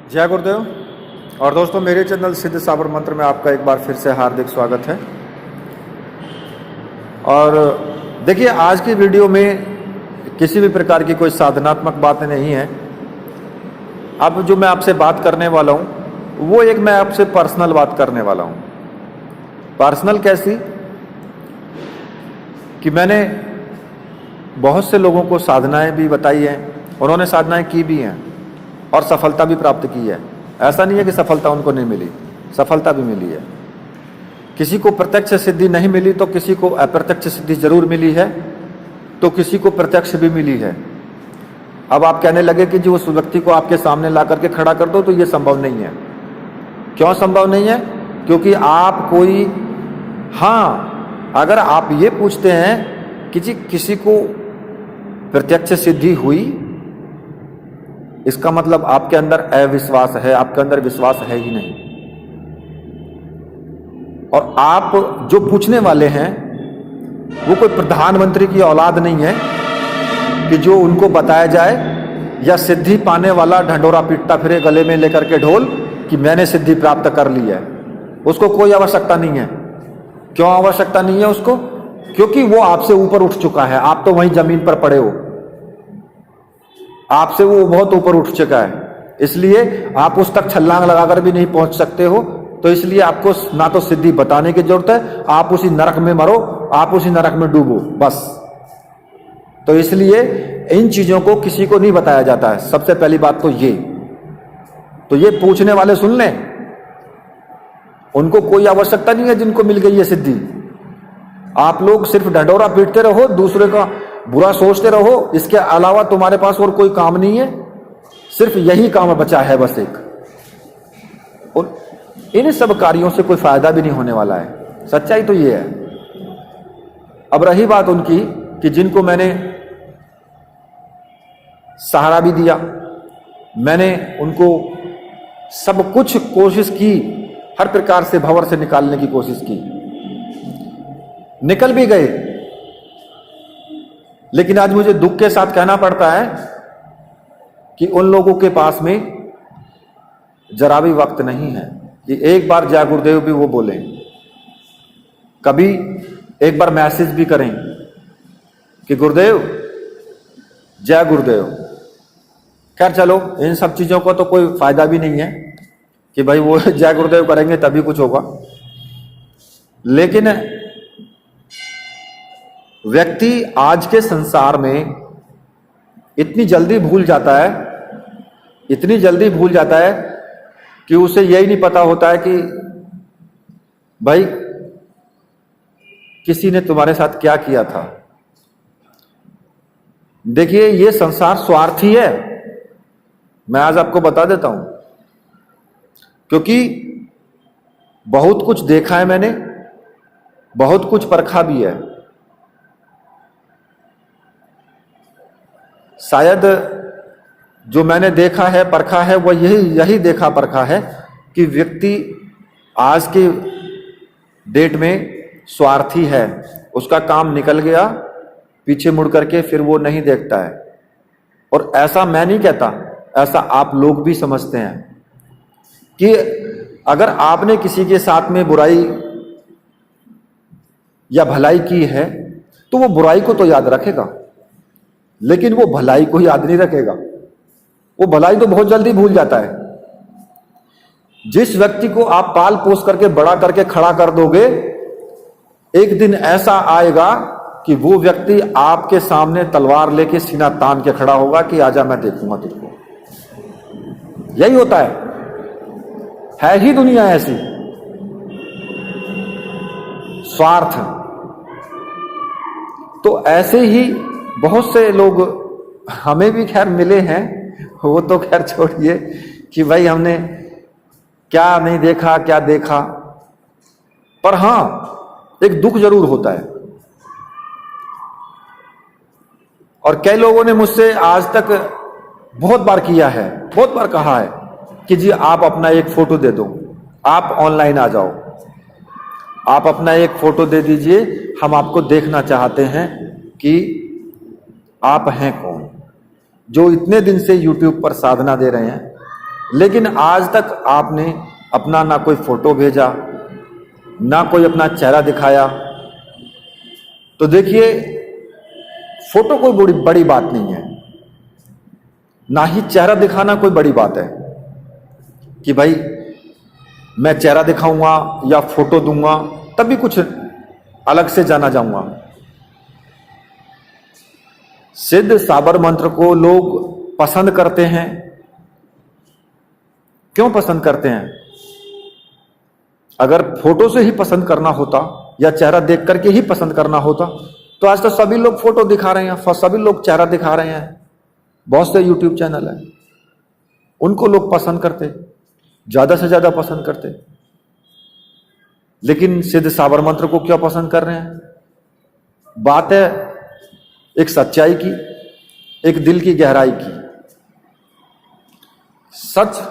जय गुरुदेव। और दोस्तों, मेरे चैनल सिद्ध साबर मंत्र में आपका एक बार फिर से हार्दिक स्वागत है। और देखिए, आज की वीडियो में किसी भी प्रकार की कोई साधनात्मक बातें नहीं है। अब जो मैं आपसे बात करने वाला हूँ वो एक मैं आपसे पर्सनल बात करने वाला हूँ। पर्सनल कैसी कि मैंने बहुत से लोगों को साधनाएं भी बताई हैं, उन्होंने साधनाएं की भी हैं और सफलता भी प्राप्त की है। ऐसा नहीं है कि सफलता उनको नहीं मिली, सफलता भी मिली है। किसी को प्रत्यक्ष सिद्धि नहीं मिली तो किसी को अप्रत्यक्ष सिद्धि जरूर मिली है, तो किसी को प्रत्यक्ष भी मिली है। अब आप कहने लगे कि जो उस व्यक्ति को आपके सामने ला करके खड़ा कर दो, तो ये संभव नहीं है। क्यों संभव नहीं है? क्योंकि आप कोई, हाँ, अगर आप ये पूछते हैं कि जी किसी को प्रत्यक्ष सिद्धि हुई, इसका मतलब आपके अंदर अविश्वास है, आपके अंदर विश्वास है ही नहीं। और आप जो पूछने वाले हैं वो कोई प्रधानमंत्री की औलाद नहीं है कि जो उनको बताया जाए, या सिद्धि पाने वाला ढंडोरा पीटता फिरे गले में लेकर के ढोल कि मैंने सिद्धि प्राप्त कर ली है। उसको कोई आवश्यकता नहीं है। क्यों आवश्यकता नहीं है उसको? क्योंकि वो आपसे ऊपर उठ चुका है। आप तो वहीं जमीन पर पड़े हो, आपसे वो बहुत ऊपर उठ चुका है, इसलिए आप उस तक छलांग लगाकर भी नहीं पहुंच सकते हो। तो इसलिए आपको ना तो सिद्धि बताने की जरूरत है, आप उसी नरक में मरो, आप उसी नरक में डूबो, बस। तो इसलिए इन चीजों को किसी को नहीं बताया जाता है। सबसे पहली बात तो ये पूछने वाले सुन लें, उनको कोई आवश्यकता नहीं है जिनको मिल गई है सिद्धि। आप लोग सिर्फ ढंडोरा पीटते रहो, दूसरे का बुरा सोचते रहो, इसके अलावा तुम्हारे पास और कोई काम नहीं है। सिर्फ यही काम बचा है बस एक। और इन सब कार्यों से कोई फायदा भी नहीं होने वाला है। सच्चाई तो ये है। अब रही बात उनकी कि जिनको मैंने सहारा भी दिया, मैंने उनको सब कुछ कोशिश की, हर प्रकार से भंवर से निकालने की कोशिश की, निकल भी गए। लेकिन आज मुझे दुख के साथ कहना पड़ता है कि उन लोगों के पास में जरा भी वक्त नहीं है कि एक बार जय गुरुदेव भी वो बोलें, कभी एक बार मैसेज भी करें कि गुरुदेव, जय गुरुदेव। खैर चलो, इन सब चीजों को तो कोई फायदा भी नहीं है कि भाई वो जय गुरुदेव करेंगे तभी कुछ होगा। लेकिन व्यक्ति आज के संसार में इतनी जल्दी भूल जाता है, इतनी जल्दी भूल जाता है कि उसे यही नहीं पता होता है कि भाई किसी ने तुम्हारे साथ क्या किया था। देखिए, ये संसार स्वार्थी है, मैं आज आपको बता देता हूं, क्योंकि बहुत कुछ देखा है मैंने, बहुत कुछ परखा भी है। शायद जो मैंने देखा है, परखा है, वो यही देखा परखा है कि व्यक्ति आज के डेट में स्वार्थी है। उसका काम निकल गया, पीछे मुड़ करके फिर वो नहीं देखता है। और ऐसा मैं नहीं कहता, ऐसा आप लोग भी समझते हैं कि अगर आपने किसी के साथ में बुराई या भलाई की है तो वो बुराई को तो याद रखेगा, लेकिन वो भलाई को याद नहीं रखेगा। वो भलाई तो बहुत जल्दी भूल जाता है। जिस व्यक्ति को आप पाल पोस करके बड़ा करके खड़ा कर दोगे, एक दिन ऐसा आएगा कि वो व्यक्ति आपके सामने तलवार लेके सीना तान के खड़ा होगा कि आजा, मैं देखूंगा तुझको। यही होता है ही दुनिया ऐसी, स्वार्थ। तो ऐसे ही बहुत से लोग हमें भी खैर मिले हैं, वो तो खैर छोड़िए कि भाई हमने क्या नहीं देखा, क्या देखा। पर हां, एक दुख जरूर होता है। और कई लोगों ने मुझसे आज तक बहुत बार किया है, बहुत बार कहा है कि जी आप अपना एक फोटो दे दो, आप ऑनलाइन आ जाओ, आप अपना एक फोटो दे दीजिए, हम आपको देखना चाहते हैं कि आप हैं कौन। जो इतने दिन से YouTube पर साधना दे रहे हैं, लेकिन आज तक आपने अपना ना कोई फोटो भेजा, ना कोई अपना चेहरा दिखाया। तो देखिए, फोटो कोई बड़ी बड़ी बात नहीं है, ना ही चेहरा दिखाना कोई बड़ी बात है कि भाई मैं चेहरा दिखाऊंगा या फोटो दूंगा तभी कुछ अलग से जाना जाऊंगा। सिद्ध साबर मंत्र को लोग पसंद करते हैं। क्यों पसंद करते हैं? अगर फोटो से ही पसंद करना होता या चेहरा देख करके ही पसंद करना होता तो आज तो सभी लोग फोटो दिखा रहे हैं, सभी लोग चेहरा दिखा रहे हैं। बहुत से यूट्यूब चैनल है, उनको लोग पसंद करते, ज्यादा से ज्यादा पसंद करते। लेकिन सिद्ध साबर मंत्र को क्यों पसंद कर रहे हैं? बात है एक सच्चाई की, एक दिल की गहराई की। सच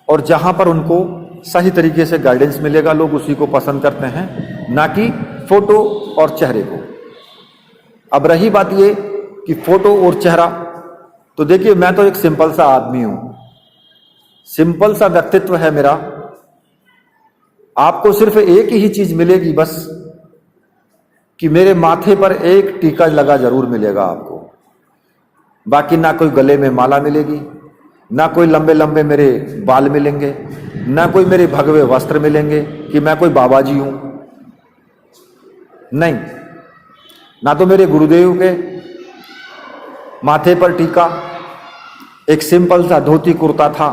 और जहां पर उनको सही तरीके से गाइडेंस मिलेगा, लोग उसी को पसंद करते हैं, ना कि फोटो और चेहरे को। अब रही बात ये कि फोटो और चेहरा, तो देखिए मैं तो एक सिंपल सा आदमी हूं, सिंपल सा व्यक्तित्व है मेरा। आपको सिर्फ एक ही चीज मिलेगी बस, कि मेरे माथे पर एक टीका लगा जरूर मिलेगा आपको। बाकी ना कोई गले में माला मिलेगी, ना कोई लंबे लंबे मेरे बाल मिलेंगे, ना कोई मेरे भगवे वस्त्र मिलेंगे कि मैं कोई बाबा जी हूं। नहीं, ना तो मेरे गुरुदेव के माथे पर टीका, एक सिंपल सा धोती कुर्ता था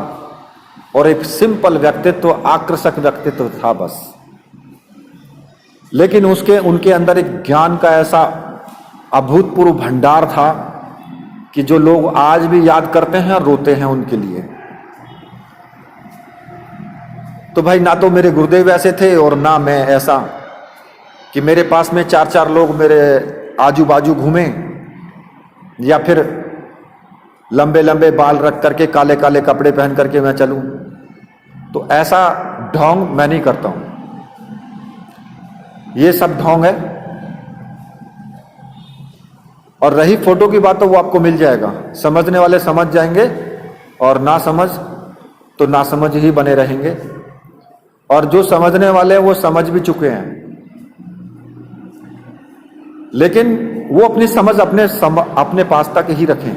और एक सिंपल व्यक्तित्व, आकर्षक व्यक्तित्व था बस। लेकिन उनके अंदर एक ज्ञान का ऐसा अभूतपूर्व भंडार था कि जो लोग आज भी याद करते हैं और रोते हैं उनके लिए। तो भाई ना तो मेरे गुरुदेव ऐसे थे और ना मैं ऐसा कि मेरे पास में 4-4 लोग मेरे आजू बाजू घूमें, या फिर लंबे लंबे बाल रख करके काले काले कपड़े पहन करके मैं चलूं। तो ऐसा ढोंग मैं नहीं करता हूं, ये सब ढोंग है। और रही फोटो की बात तो वो आपको मिल जाएगा, समझने वाले समझ जाएंगे और ना समझ तो ना समझ ही बने रहेंगे। और जो समझने वाले हैं वो समझ भी चुके हैं, लेकिन वो अपनी समझ अपने पास तक ही रखें,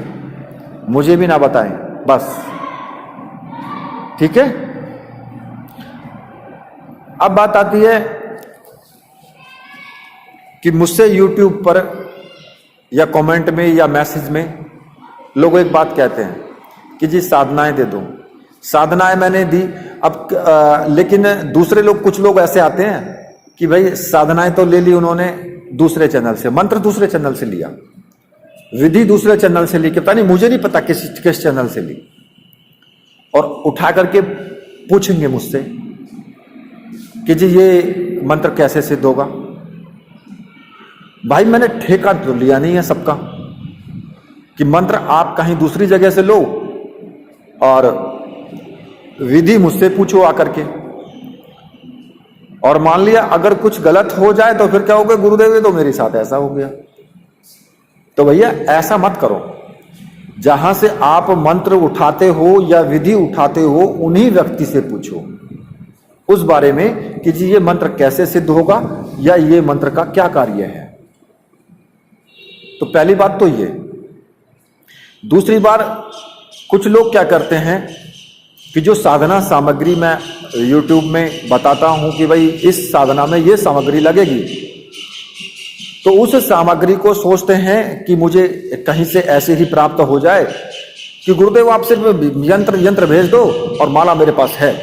मुझे भी ना बताएं बस। ठीक है। अब बात आती है कि मुझसे YouTube पर या कमेंट में या मैसेज में लोग एक बात कहते हैं कि जी साधनाएं दे दो। साधनाएं मैंने दी, अब लेकिन दूसरे लोग, कुछ लोग ऐसे आते हैं कि भाई साधनाएं तो ले ली उन्होंने दूसरे चैनल से, मंत्र दूसरे चैनल से लिया, विधि दूसरे चैनल से ली, पता नहीं, मुझे नहीं पता किस चैनल से ली, और उठा करके पूछेंगे मुझसे कि जी ये मंत्र कैसे सिद्ध होगा। भाई मैंने ठेका तो लिया नहीं है सबका कि मंत्र आप कहीं दूसरी जगह से लो और विधि मुझसे पूछो आकर के। और मान लिया अगर कुछ गलत हो जाए तो फिर क्या होगा, गुरुदेव तो मेरे साथ ऐसा हो गया। तो भैया ऐसा मत करो। जहां से आप मंत्र उठाते हो या विधि उठाते हो उन्हीं व्यक्ति से पूछो उस बारे में कि जी ये मंत्र कैसे सिद्ध होगा या ये मंत्र का क्या कार्य है। तो पहली बात तो ये। दूसरी बार कुछ लोग क्या करते हैं कि जो साधना सामग्री मैं YouTube में बताता हूं कि भाई इस साधना में ये सामग्री लगेगी, तो उस सामग्री को सोचते हैं कि मुझे कहीं से ऐसे ही प्राप्त हो जाए कि गुरुदेव आप सिर्फ यंत्र भेज दो और माला मेरे पास है।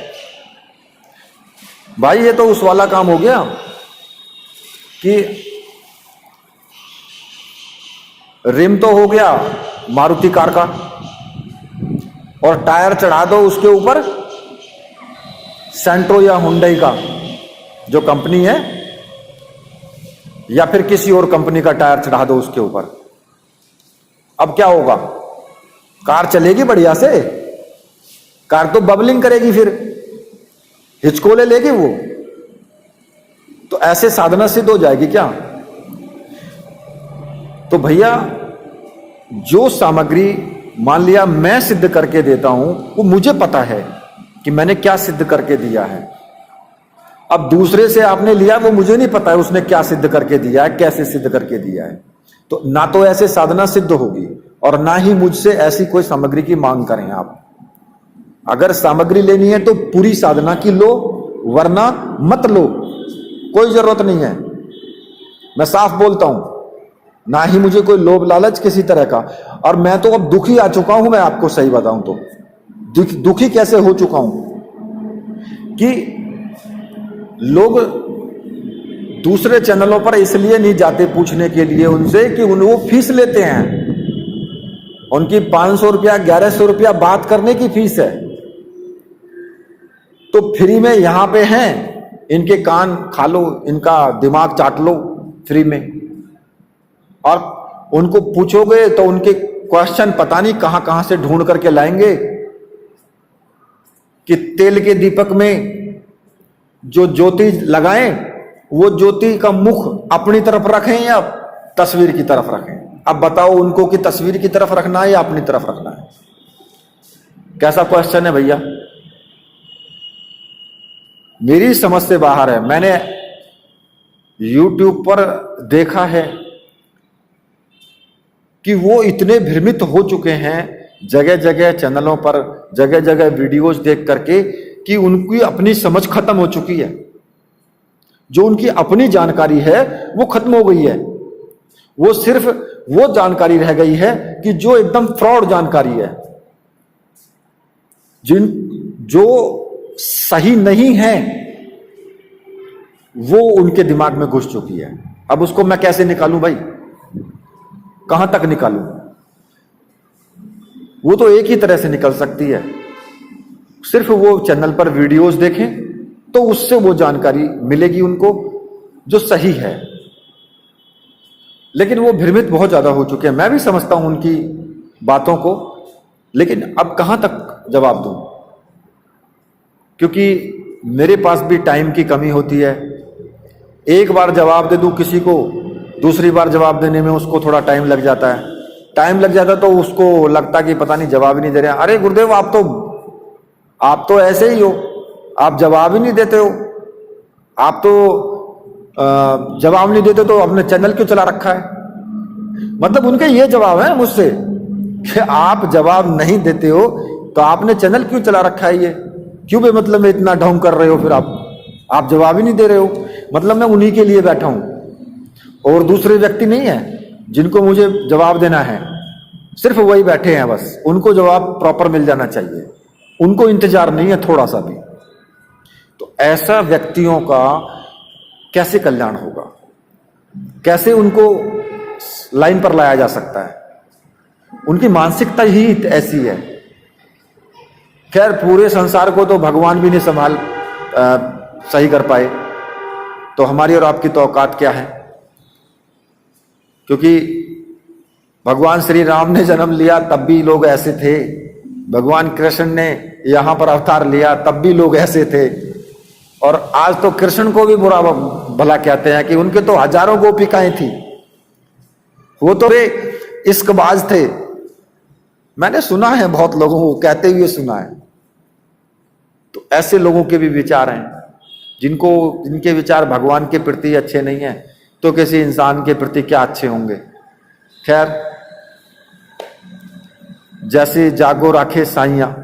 भाई ये तो उस वाला काम हो गया कि रिम तो हो गया मारुति कार का और टायर चढ़ा दो उसके ऊपर सेंट्रो या हुंडई का जो कंपनी है, या फिर किसी और कंपनी का टायर चढ़ा दो उसके ऊपर। अब क्या होगा, कार चलेगी बढ़िया से, कार तो बबलिंग करेगी, फिर हिचकोले लेगी वो। तो ऐसे साधना सिद्ध हो जाएगी क्या? तो भैया जो सामग्री मान लिया मैं सिद्ध करके देता हूं, वो मुझे पता है कि मैंने क्या सिद्ध करके दिया है। अब दूसरे से आपने लिया, वो मुझे नहीं पता है उसने क्या सिद्ध करके दिया है, कैसे सिद्ध करके दिया है। तो ना तो ऐसे साधना सिद्ध होगी और ना ही मुझसे ऐसी कोई सामग्री की मांग करें आप। अगर सामग्री लेनी है तो पूरी साधना की लो, वरना मत लो, कोई जरूरत नहीं है। मैं साफ बोलता हूं, ना ही मुझे कोई लोभ लालच किसी तरह का। और मैं तो अब दुखी आ चुका हूं, मैं आपको सही बताऊं तो दुखी कैसे हो चुका हूं कि लोग दूसरे चैनलों पर इसलिए नहीं जाते पूछने के लिए उनसे कि वो फीस लेते हैं। उनकी 500 रुपया 1100 रुपया बात करने की फीस है। तो फ्री में यहां पे हैं, इनके कान खा लो, इनका दिमाग चाट लो फ्री में। और उनको पूछोगे तो उनके क्वेश्चन पता नहीं कहां कहां से ढूंढ करके लाएंगे कि तेल के दीपक में जो ज्योति लगाएं, वो ज्योति का मुख अपनी तरफ रखें या तस्वीर की तरफ रखें। अब बताओ उनको कि तस्वीर की तरफ रखना है या अपनी तरफ रखना है। कैसा क्वेश्चन है भैया, मेरी समझ से बाहर है। मैंने YouTube पर देखा है कि वो इतने भ्रमित हो चुके हैं जगह जगह चैनलों पर, जगह जगह वीडियोस देख करके, कि उनकी अपनी समझ खत्म हो चुकी है। जो उनकी अपनी जानकारी है वो खत्म हो गई है। वो सिर्फ वो जानकारी रह गई है कि जो एकदम फ्रॉड जानकारी है, जो सही नहीं है, वो उनके दिमाग में घुस चुकी है। अब उसको मैं कैसे निकालूं भाई, कहां तक निकालूं? वो तो एक ही तरह से निकल सकती है, सिर्फ वो चैनल पर वीडियोस देखें तो उससे वो जानकारी मिलेगी उनको जो सही है। लेकिन वो भ्रमित बहुत ज्यादा हो चुके हैं। मैं भी समझता हूं उनकी बातों को, लेकिन अब कहां तक जवाब दूं, क्योंकि मेरे पास भी टाइम की कमी होती है। एक बार जवाब दे दूं किसी को, दूसरी बार जवाब देने में उसको थोड़ा टाइम लग जाता है। टाइम लग जाता तो उसको लगता कि पता नहीं जवाब ही नहीं दे रहे। अरे गुरुदेव, आप तो ऐसे ही हो, आप जवाब ही नहीं देते हो। आप तो जवाब नहीं देते तो अपने चैनल क्यों चला रखा है? मतलब उनके ये जवाब है मुझसे कि आप जवाब नहीं देते हो तो आपने चैनल क्यों चला रखा है? ये क्यों बेमतलब में इतना ढोंग कर रहे हो? फिर आप जवाब ही नहीं दे रहे हो। मतलब मैं उन्हीं के लिए बैठा हूं और दूसरे व्यक्ति नहीं है जिनको मुझे जवाब देना है, सिर्फ वही बैठे हैं बस। उनको जवाब प्रॉपर मिल जाना चाहिए, उनको इंतजार नहीं है थोड़ा सा भी। तो ऐसा व्यक्तियों का कैसे कल्याण होगा? कैसे उनको लाइन पर लाया जा सकता है? उनकी मानसिकता ही ऐसी है। खैर, पूरे संसार को तो भगवान भी नहीं सही कर पाए, तो हमारी और आपकी तो औकात क्या है? क्योंकि भगवान श्री राम ने जन्म लिया तब भी लोग ऐसे थे, भगवान कृष्ण ने यहां पर अवतार लिया तब भी लोग ऐसे थे, और आज तो कृष्ण को भी बुरा भला कहते हैं कि उनके तो हजारों गोपिकाएं थी, वो तो वे इश्कबाज थे। मैंने सुना है, बहुत लोगों को कहते हुए सुना है। तो ऐसे लोगों के भी विचार हैं जिनके विचार भगवान के प्रति अच्छे नहीं है, तो किसी इंसान के प्रति क्या अच्छे होंगे। खैर, जैसे जागो राखे साइया,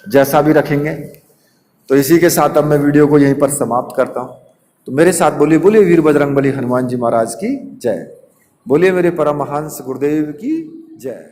जैसा भी रखेंगे। तो इसी के साथ अब मैं वीडियो को यहीं पर समाप्त करता हूं। तो मेरे साथ बोलिए, बोलिए वीर बजरंगबली हनुमान जी महाराज की जय। बोलिए मेरे परमहंस गुरुदेव की जय।